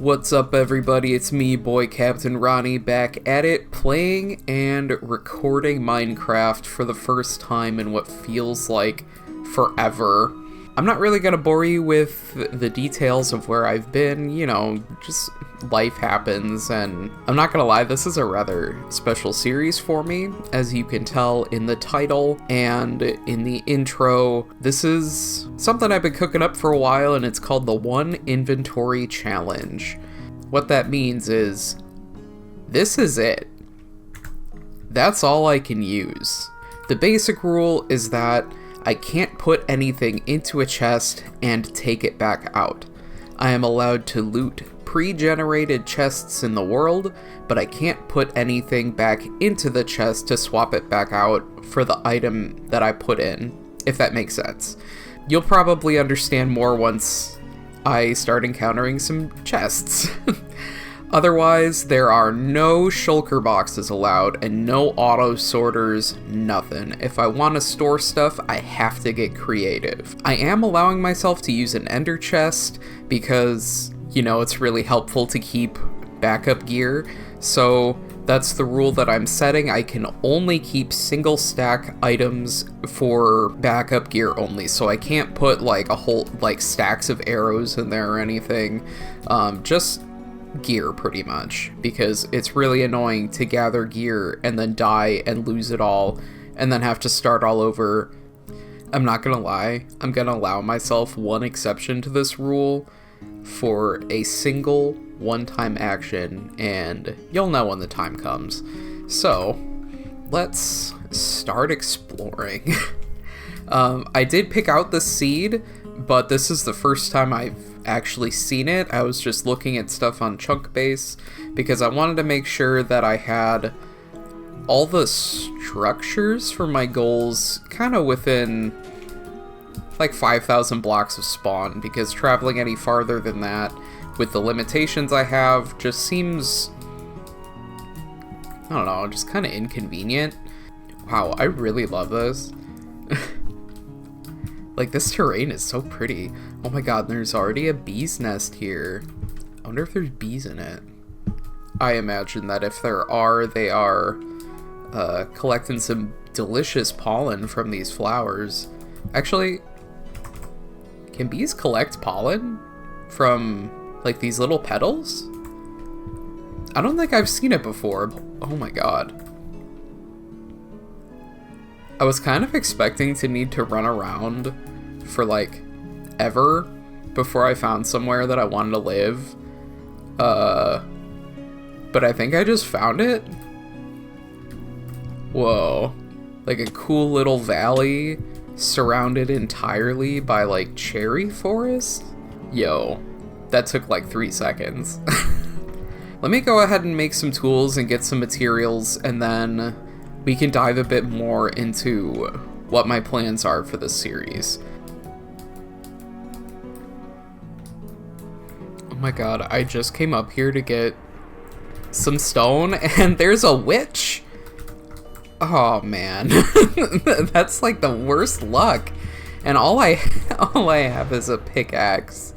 What's up, everybody? It's me, boy Captain Ronnie, back at it, playing and recording Minecraft for the first time in what feels like forever. I'm not really gonna bore you with the details of where I've been, you know, just life happens, and I'm not gonna lie, this is a rather special series for me, as you can tell in the title and in the intro. This is something I've been cooking up for a while, and it's called the One Inventory Challenge. What that means is, this is it. That's all I can use. The basic rule is that I can't put anything into a chest and take it back out. I am allowed to loot pre-generated chests in the world, but I can't put anything back into the chest to swap it back out for the item that I put in, if that makes sense. You'll probably understand more once I start encountering some chests. Otherwise, there are no shulker boxes allowed and no auto sorters, nothing. If I want to store stuff, I have to get creative. I am allowing myself to use an ender chest because, you know, it's really helpful to keep backup gear. So that's the rule that I'm setting. I can only keep single stack items for backup gear only. So I can't put like a whole, like stacks of arrows in there or anything. Just gear pretty much, because it's really annoying to gather gear and then die and lose it all and then have to start all over. I'm not gonna lie, I'm gonna allow myself one exception to this rule for a single one-time action, and you'll know when the time comes. So let's start exploring. I did pick out the seed, but this is the first time I've actually seen it. I was just looking at stuff on Chunkbase because I wanted to make sure that I had all the structures for my goals kind of within like 5,000 blocks of spawn, because traveling any farther than that with the limitations I have just seems, I don't know, just kind of inconvenient. Wow, I really love this. Like, this terrain is so pretty. Oh my god, there's already a bee's nest here. I wonder if there's bees in it. I imagine that if there are, they are collecting some delicious pollen from these flowers. Actually, can bees collect pollen from, like, these little petals? I don't think I've seen it before. Oh my god. I was kind of expecting to need to run around for, like, ever before I found somewhere that I wanted to live. But I think I just found it. Whoa. Like a cool little valley surrounded entirely by, like, cherry forest? Yo, that took like 3 seconds. Let me go ahead and make some tools and get some materials, and then we can dive a bit more into what my plans are for this series. Oh my god, I just came up here to get some stone, and there's a witch? Oh man, that's like the worst luck. And all I have is a pickaxe.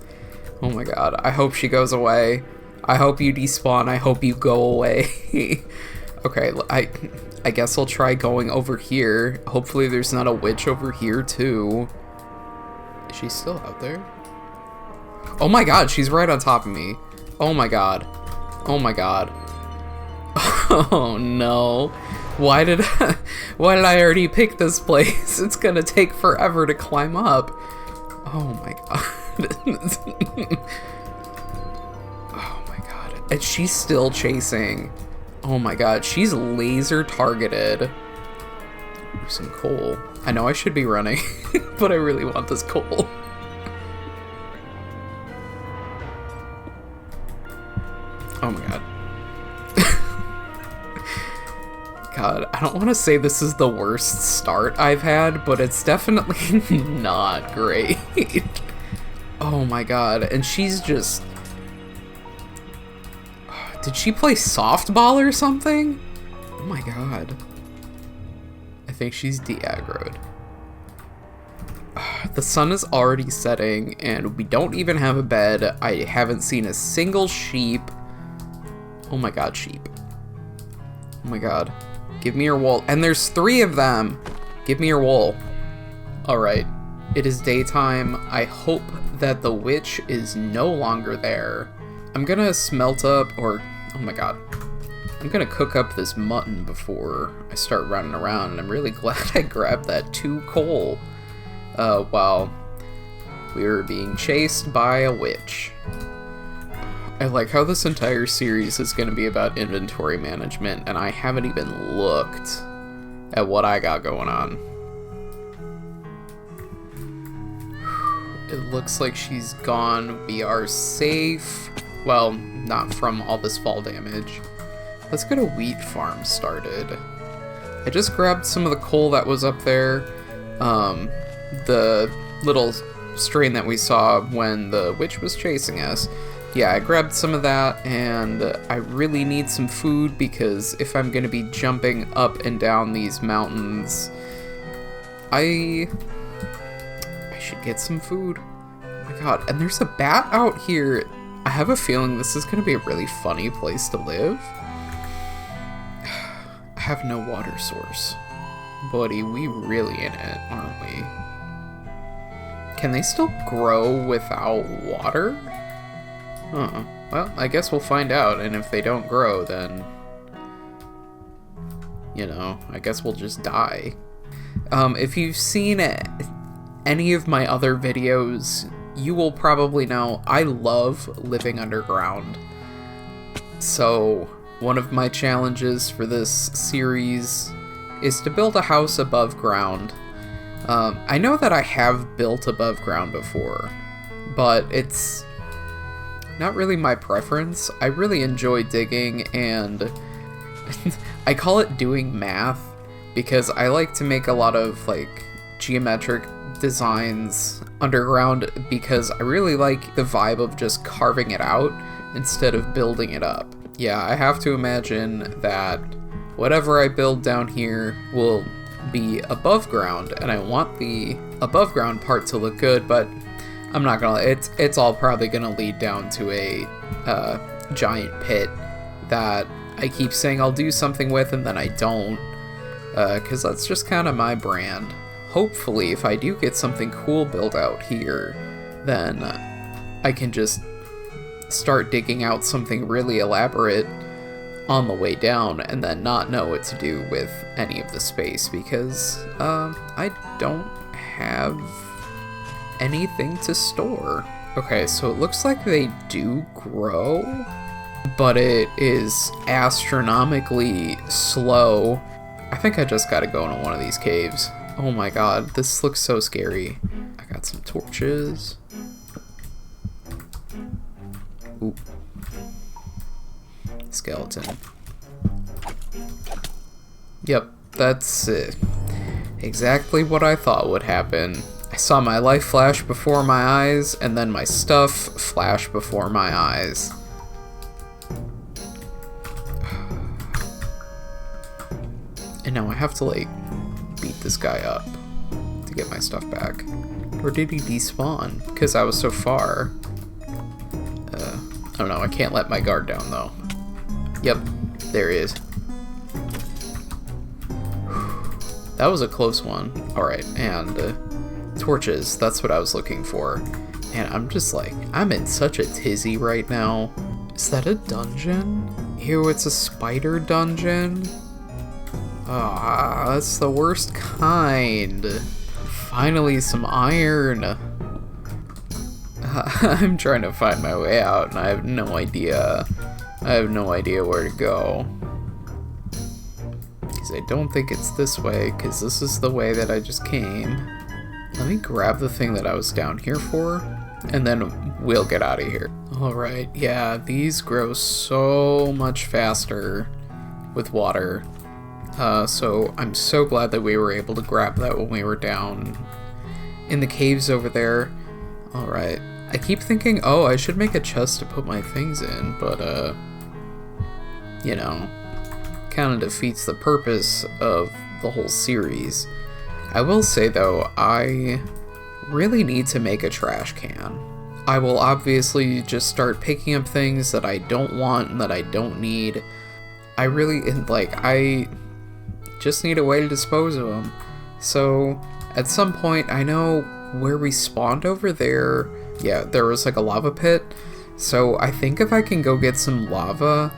Oh my god, I hope she goes away. I hope you despawn, I hope you go away. Okay, I guess I'll try going over here. Hopefully there's not a witch over here too. Is she still out there? Oh my god, she's right on top of me. Oh my god. Oh my god. Oh no. Why did I already pick this place? It's gonna take forever to climb up. Oh my god. Oh my god. And she's still chasing. Oh my god, she's laser targeted. Ooh, some coal. I know I should be running, but I really want this coal. Oh my god. God, I don't want to say this is the worst start I've had, but it's definitely not great. Oh my god, and she's just... Did she play softball or something? Oh my god. I think she's de-aggroed. The sun is already setting, and we don't even have a bed. I haven't seen a single sheep. Oh my god, sheep. Oh my god. Give me your wool. And there's 3 of them! Give me your wool. Alright. It is daytime. I hope that the witch is no longer there. I'm gonna smelt up, or... oh my god. I'm gonna cook up this mutton before I start running around, and I'm really glad I grabbed that 2 coal while we were being chased by a witch. I like how this entire series is gonna be about inventory management, and I haven't even looked at what I got going on. It looks like she's gone. We are safe. Well, not from all this fall damage. Let's get a wheat farm started. I just grabbed some of the coal that was up there. The little strain that we saw when the witch was chasing us. Yeah, I grabbed some of that, and I really need some food because if I'm gonna be jumping up and down these mountains, I should get some food. Oh my god, and there's a bat out here. I have a feeling this is gonna be a really funny place to live. I have no water source. Buddy, we really in it, aren't we? Can they still grow without water? Huh. Well, I guess we'll find out, and if they don't grow, then... you know, I guess we'll just die. If you've seen any of my other videos, you will probably know I love living underground. So, one of my challenges for this series is to build a house above ground. I know that I have built above ground before, but it's not really my preference. I really enjoy digging, and I call it doing math because I like to make a lot of like geometric designs underground because I really like the vibe of just carving it out instead of building it up. Yeah, I have to imagine that whatever I build down here will be above ground, and I want the above ground part to look good, but I'm not gonna, it's all probably gonna lead down to a giant pit that I keep saying I'll do something with and then I don't, because that's just kind of my brand. Hopefully, if I do get something cool built out here, then I can just start digging out something really elaborate on the way down and then not know what to do with any of the space because I don't have anything to store. Okay, so it looks like they do grow, but it is astronomically slow. I think I just gotta go into one of these caves. Oh my god, this looks so scary. I got some torches. Ooh. Skeleton. Yep, that's it. Exactly what I thought would happen. I saw my life flash before my eyes, and then my stuff flash before my eyes. And now I have to, like, beat this guy up to get my stuff back. Or did he despawn? Because I was so far. I don't know, I can't let my guard down, though. Yep, there he is. That was a close one. Alright, and torches, that's what I was looking for. And I'm just like, I'm in such a tizzy right now. Is that a dungeon? Ew, it's a spider dungeon? Ah, that's the worst kind. Finally, some iron. I'm trying to find my way out, and I have no idea. I have no idea where to go. Because I don't think it's this way, because this is the way that I just came. Let me grab the thing that I was down here for, and then we'll get out of here. Alright, yeah, these grow so much faster with water. So I'm so glad that we were able to grab that when we were down in the caves over there. Alright. I keep thinking, oh, I should make a chest to put my things in, but, you know, kind of defeats the purpose of the whole series. I will say, though, I really need to make a trash can. I will obviously just start picking up things that I don't want and that I don't need. I just need a way to dispose of them. So at some point, I know where we spawned over there. Yeah, there was like a lava pit. So I think if I can go get some lava,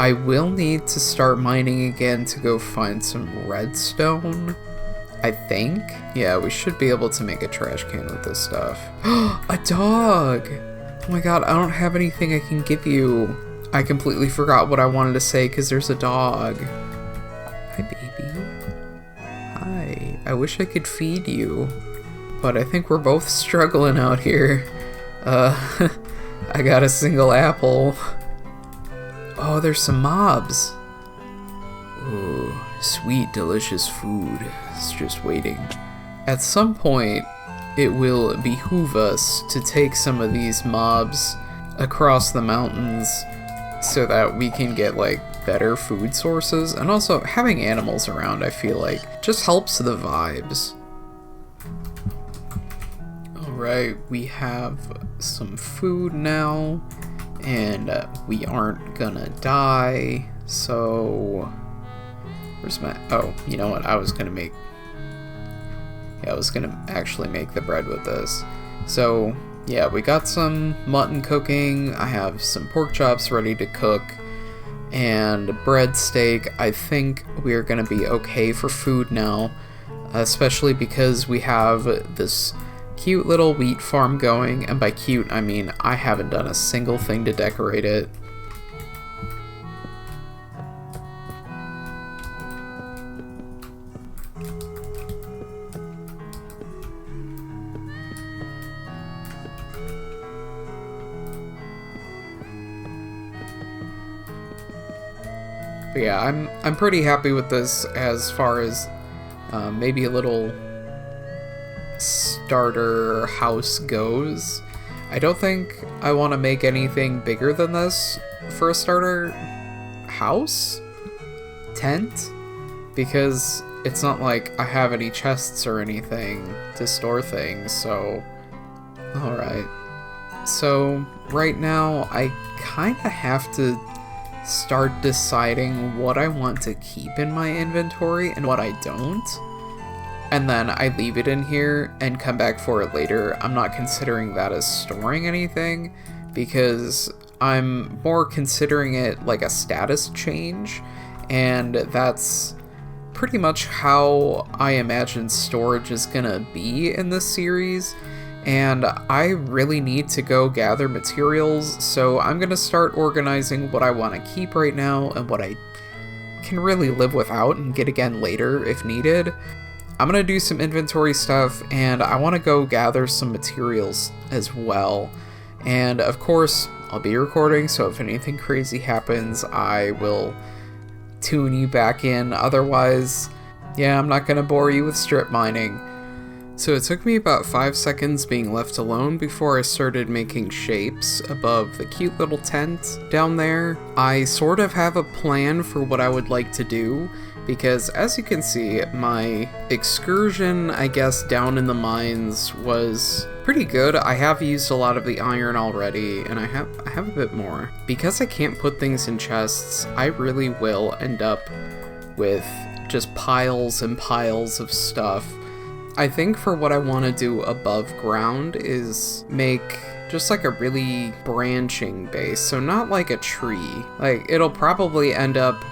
I will need to start mining again to go find some redstone. I think. Yeah, we should be able to make a trash can with this stuff. A dog! Oh my god, I don't have anything I can give you. I completely forgot what I wanted to say because there's a dog. Hi, baby. Hi. I wish I could feed you, but I think we're both struggling out here. I got a single apple. Oh, there's some mobs. Ooh, sweet, delicious food. It's just waiting. At some point, it will behoove us to take some of these mobs across the mountains so that we can get, like, better food sources. And also, having animals around, I feel like, just helps the vibes. Alright, we have some food now, and we aren't gonna die, so... Where's my... Oh, you know what? I was gonna actually make the bread with this. So, yeah, we got some mutton cooking, I have some pork chops ready to cook, and bread steak. I think we're gonna be okay for food now, especially because we have this cute little wheat farm going, and by cute, I mean I haven't done a single thing to decorate it. But yeah, I'm pretty happy with this as far as maybe a little starter house goes. I don't think I want to make anything bigger than this for a starter house? Tent? Because it's not like I have any chests or anything to store things, so... Alright. So, right now, I kinda have to start deciding what I want to keep in my inventory and what I don't. And then I leave it in here and come back for it later. I'm not considering that as storing anything, because I'm more considering it like a status change, and that's pretty much how I imagine storage is gonna be in this series. And I really need to go gather materials, so I'm gonna start organizing what I want to keep right now and what I can really live without and get again later if needed. I'm gonna do some inventory stuff, and I want to go gather some materials as well. And of course, I'll be recording, so if anything crazy happens, I will tune you back in. Otherwise, yeah, I'm not gonna bore you with strip mining. So it took me about 5 seconds being left alone before I started making shapes above the cute little tent down there. I sort of have a plan for what I would like to do, because as you can see, my excursion, I guess, down in the mines was pretty good. I have used a lot of the iron already, and I have a bit more. Because I can't put things in chests, I really will end up with just piles and piles of stuff. I think for what I want to do above ground is make just like a really branching base, so not like a tree. Like, it'll probably end up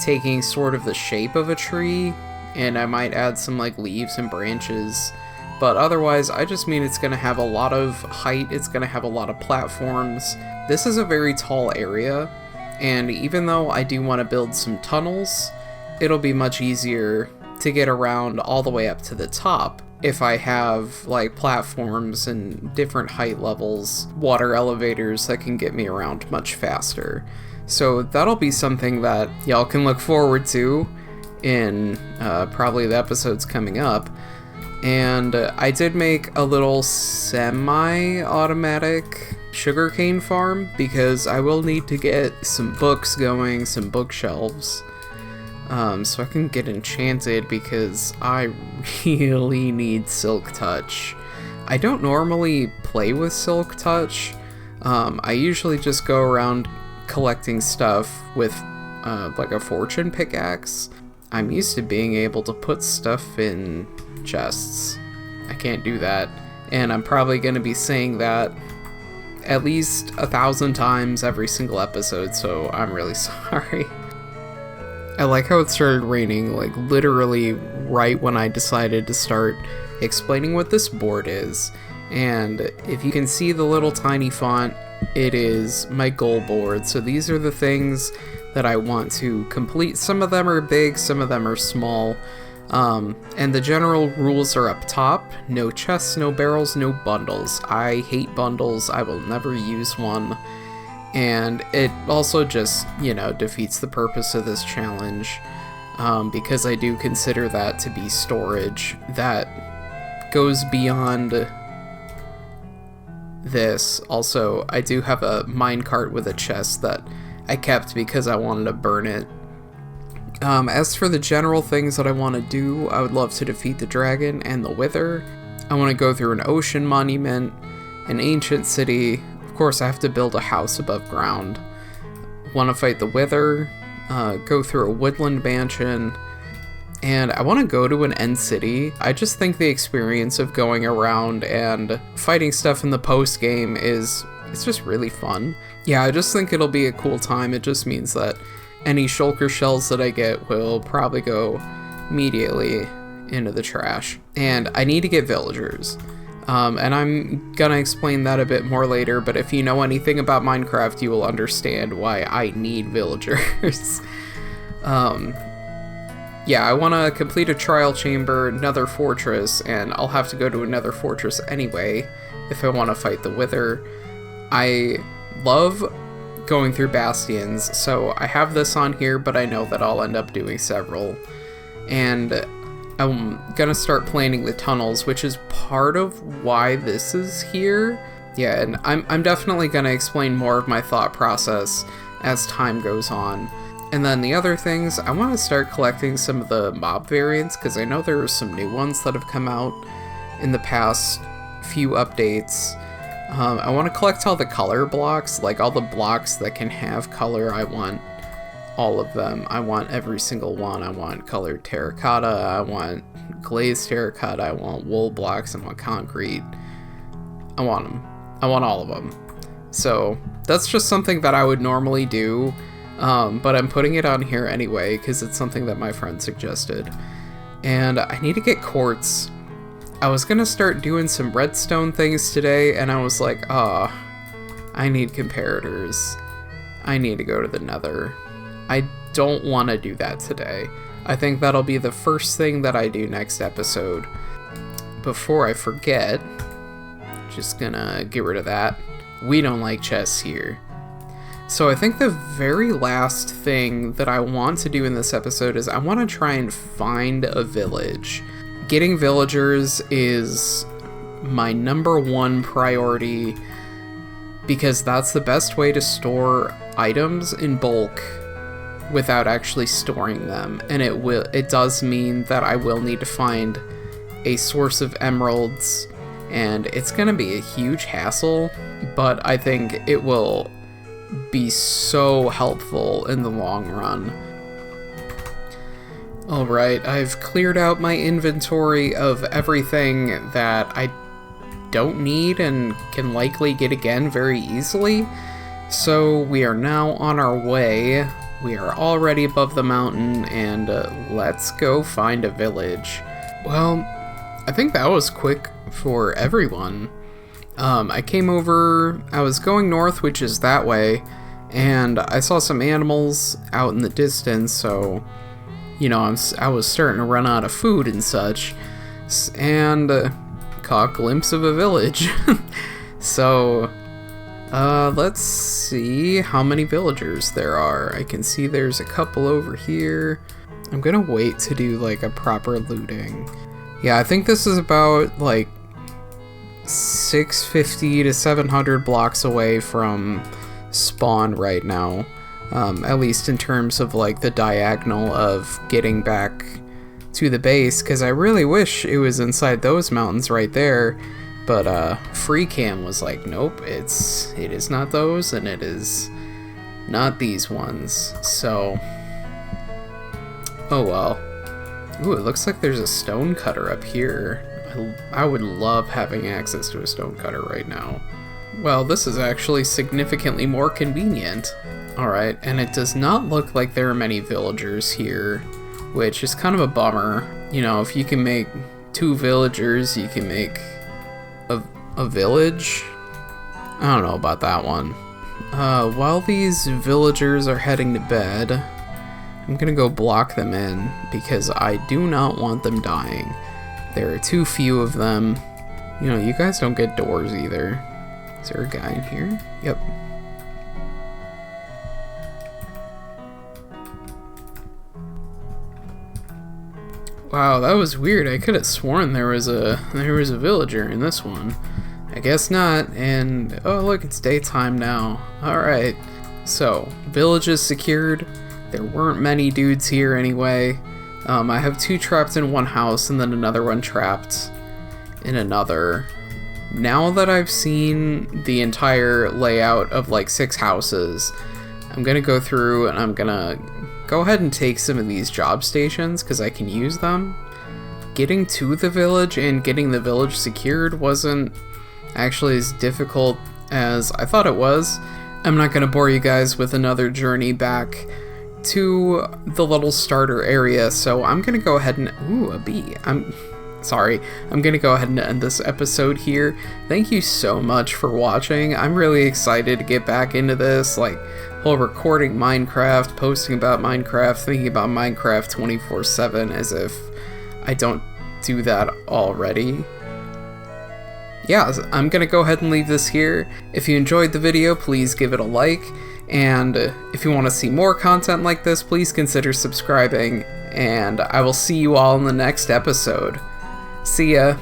taking sort of the shape of a tree, and I might add some like leaves and branches, but otherwise I just mean it's going to have a lot of height, it's going to have a lot of platforms. This is a very tall area, and even though I do want to build some tunnels, it'll be much easier to get around all the way up to the top if I have like platforms and different height levels, water elevators that can get me around much faster. So that'll be something that y'all can look forward to in probably the episodes coming up. And I did make a little semi-automatic sugarcane farm because I will need to get some books going, some bookshelves. So I can get enchanted because I really need Silk Touch. I don't normally play with Silk Touch. I usually just go around collecting stuff with like a fortune pickaxe. I'm used to being able to put stuff in chests. I can't do that, and I'm probably going to be saying that at least 1,000 times every single episode, so I'm really sorry. I like how it started raining, like, literally right when I decided to start explaining what this board is. And if you can see the little tiny font, it is my goal board. So these are the things that I want to complete. Some of them are big, some of them are small. And the general rules are up top. No chests, no barrels, no bundles. I hate bundles. I will never use one. And it also just, you know, defeats the purpose of this challenge, because I do consider that to be storage that goes beyond this. Also, I do have a minecart with a chest that I kept because I wanted to burn it. As for the general things that I want to do, I would love to defeat the dragon and the wither. I want to go through an ocean monument, an ancient city. Of course, I have to build a house above ground. Want to fight the wither, go through a woodland mansion, and I want to go to an end city. I just think the experience of going around and fighting stuff in the post game it's just really fun. Yeah, I just think it'll be a cool time. It just means that any shulker shells that I get will probably go immediately into the trash. And I need to get villagers. And I'm gonna explain that a bit more later, but if you know anything about Minecraft, you will understand why I need villagers. Yeah, I want to complete a trial chamber, another fortress, and I'll have to go to another fortress anyway if I want to fight the wither. I love going through bastions, so I have this on here, but I know that I'll end up doing several. And I'm gonna start planning the tunnels, which is part of why this is here. Yeah, and I'm definitely gonna explain more of my thought process as time goes on. And then the other things, I want to start collecting some of the mob variants, because I know there are some new ones that have come out in the past few updates. I want to collect all the color blocks, like all the blocks that can have color. I want all of them. I want every single one. I want colored terracotta, I want glazed terracotta, I want wool blocks, I want concrete. I want them. I want all of them. So that's just something that I would normally do. But I'm putting it on here anyway because it's something that my friend suggested. And I need to get quartz. I was gonna start doing some redstone things today, and I was like, I need comparators. I need to go to the nether. I don't want to do that today. I think that'll be the first thing that I do next episode. Before I forget, just gonna get rid of that. We don't like chests here. So I think the very last thing that I want to do in this episode is I want to try and find a village. Getting villagers is my #1 priority because that's the best way to store items in bulk without actually storing them. And it does mean that I will need to find a source of emeralds, and it's going to be a huge hassle, but I think it will be so helpful in the long run. Alright, I've cleared out my inventory of everything that I don't need and can likely get again very easily. So we are now on our way. We are already above the mountain, and let's go find a village. Well, I think that was quick for everyone. I came over, I was going north, which is that way, and I saw some animals out in the distance, so, you know, I was starting to run out of food and such, and caught a glimpse of a village. So, let's see how many villagers there are. I can see there's a couple over here. I'm gonna wait to do, like, a proper looting. Yeah, I think this is about, like, 650 to 700 blocks away from spawn right now, at least in terms of like the diagonal of getting back to the base, because I really wish it was inside those mountains right there. But free cam was like, nope, it is not those, and it is not these ones. So, oh well. Ooh, it looks like there's a stone cutter up here. I would love having access to a stone cutter right now. Well, this is actually significantly more convenient. Alright, and it does not look like there are many villagers here, which is kind of a bummer. You know, if you can make 2 villagers, you can make a village? I don't know about that one. While these villagers are heading to bed, I'm gonna go block them in because I do not want them dying. There are too few of them. You know, you guys don't get doors either. Is there a guy in here? Yep. Wow, that was weird. I could have sworn there was a villager in this one. I guess not. And oh look, it's daytime now. Alright. So, village is secured. There weren't many dudes here anyway. I have 2 trapped in one house and then another one trapped in another. Now that I've seen the entire layout of like 6 houses, I'm gonna go through and I'm gonna go ahead and take some of these job stations because I can use them. Getting to the village and getting the village secured wasn't actually as difficult as I thought it was. I'm not gonna bore you guys with another journey back to the little starter area, so I'm gonna go ahead and ooh, a bee. I'm gonna go ahead and end this episode here. Thank you so much for watching. I'm really excited to get back into this, like whole recording Minecraft, posting about Minecraft, thinking about Minecraft 24/7 as if I don't do that already. Yeah, I'm gonna go ahead and leave this here. If you enjoyed the video, please give it a like. And if you want to see more content like this, please consider subscribing. And I will see you all in the next episode. See ya.